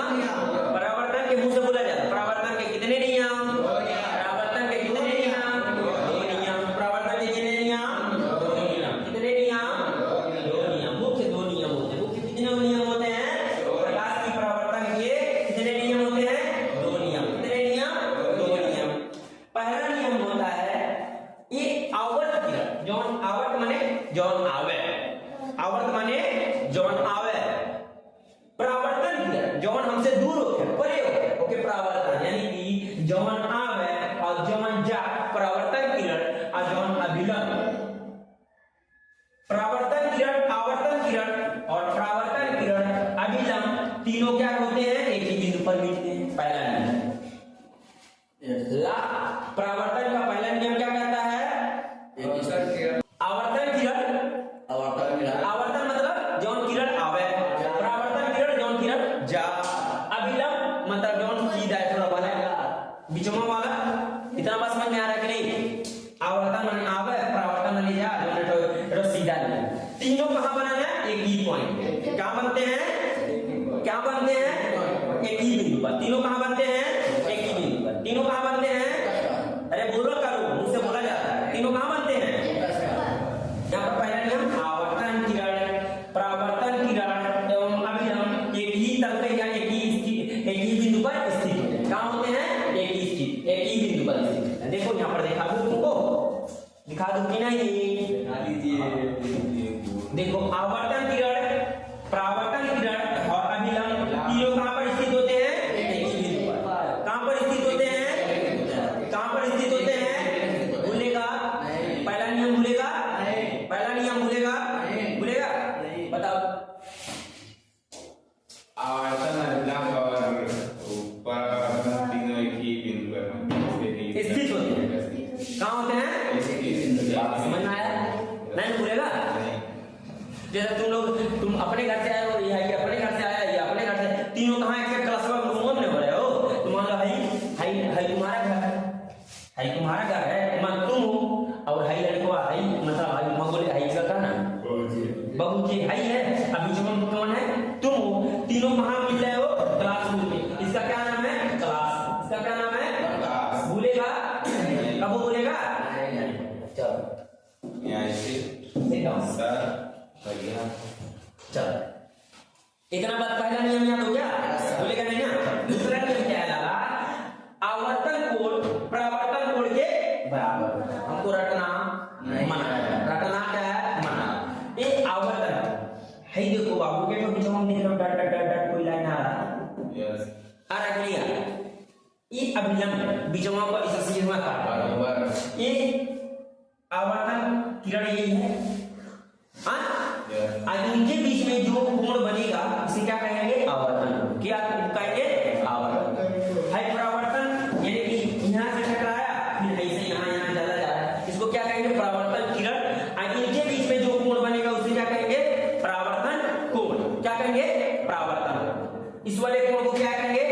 परावर्तन के मुंह से बोला जाता है। परावर्तन के कितने नियम? परावर्तन के कितने नियम? 2 नियम। परावर्तन के कितने नियम? 2 नियम। कितने नियम? 2 नियम। मुख्य 2 नियम होते हैं। मुख्य कितने नियम होते हैं? प्रकाश की परावर्तन के कितने नियम होते हैं? 2 नियम। कितने नियम? 2 नियम। पहला नियम होता है ये आवर्त किरण। जौन आवर्त माने जौन आवे, आवर्त माने जौन आवे, परावर्तन किरण जौन हमसे दूर होके परे होके ओके परावर्तन, यानी कि जौन आवे और जौन जा, परावर्तन किरण और जौन अभिलंब। परावर्तन किरण, आवर्तन किरण और परावर्तन किरण, अभिलंब तीनों क्या होते हैं? एक ही बिंदु पर मिलते हैं। पहला नियम परावर्तन का पहला नियम क्या कहता है? आवर्तन किरण, आवर्तन मतलब जौन किरण आवे, परावर्तन किरण जौन किरण जा, अभिलंब मतलब जौन सीधा है थोड़ा वाला बीचमा वाला। इतना बात समझ में आ रहा है कि नहीं? आवर्तन माने आवे, परावर्तन माने जा, जो सीधा नहीं। तीनों कहां बना है? एक ही पॉइंट पे। क्या बनते हैं? क्या बनते हैं? एक ही बिंदु पर। तीनों कहां बनते हैं? एक ही बिंदु पर। तीनों कहां बनते हैं? अरे बोलो करो, मुंह से बोला जाता है। तीनों कहां बनते हैं? यहाँ पर पहला नियम आवर्तन किरण, परावर्तन किरण एवं अभिलंब एक ही तल पे या एक ही बिंदु पर स्थित होते हैं। कहां होते हैं? एक ही बिंदु पर स्थित है। देखो यहाँ पर दिखा दूं तुमको, दिखा दूं कि नहीं? देखो आवर्तन किरण, परावर्तन किरण और अभिलंब तीनों कहां पर स्थित होते हैं? एक ही बिंदु पर। कहां पर स्थित होते हैं? कहां पर स्थित होते हैं? भूलेगा? पहला नियम भूलेगा? पहला नियम भूलेगा? भूलेगा? बताओ। आवर्तन, अभिलंब और परावर्तन तीनों एक ही बिंदु पर स्थित होते हैं। कहां होते हैं? समझ में आया? नहीं भूलेगा? जैसे तुम अपने घर से आए हो, ये अपने घर से आया, ये अपने घर से, तीनों कहां एक क्लास में हो रहे हो? तुम्हारा हाई तुम्हारा घर है, हाई तुम्हारा घर है, मैं तुम हो, और हाई लड़का हाई मतलब हाई मगोले हाई का ना बहू जी हाई है। अभी जो कौन है? तुम हो। तीनों कहां मिल रहे हो? क्लासरूम में। इसका क्या नाम है? क्लास। इसका क्या नाम है? क्लास। भूलेगा? कब भूलेगा? चलो यहाँ से सर बढ़िया। चलो इतना बात पहला नियम याद हो गया? बोलेगा नहीं ना? दूसरा नियम क्या है? आवर्तन कोण परावर्तन कोण के बराबर। हमको रटना मना है। रटना क्या है? मना। ये आवर्तन है। देखो बाबू के बीच में देख लो डट डट डट कोई लाइन आ रहा। यस। आ रहा है क्या? ये अभिलंब बीचमा पर इस चीज में काट बराबर। ये आवर्तन किरण यही है। हाँ, इनके बीच में जो कोण बनेगा उसे क्या कहेंगे? आवर्तन। क्या कहेंगे? आवर्तन। है परावर्तन, यानी कि यहाँ से टकराया फिर ऐसे यहाँ चला जा रहा है, इसको क्या कहेंगे? परावर्तन किरण। इनके बीच में जो कोण बनेगा उसे क्या कहेंगे? परावर्तन कोण। क्या कहेंगे? परावर्तन। इस वाले कोण को क्या कहेंगे?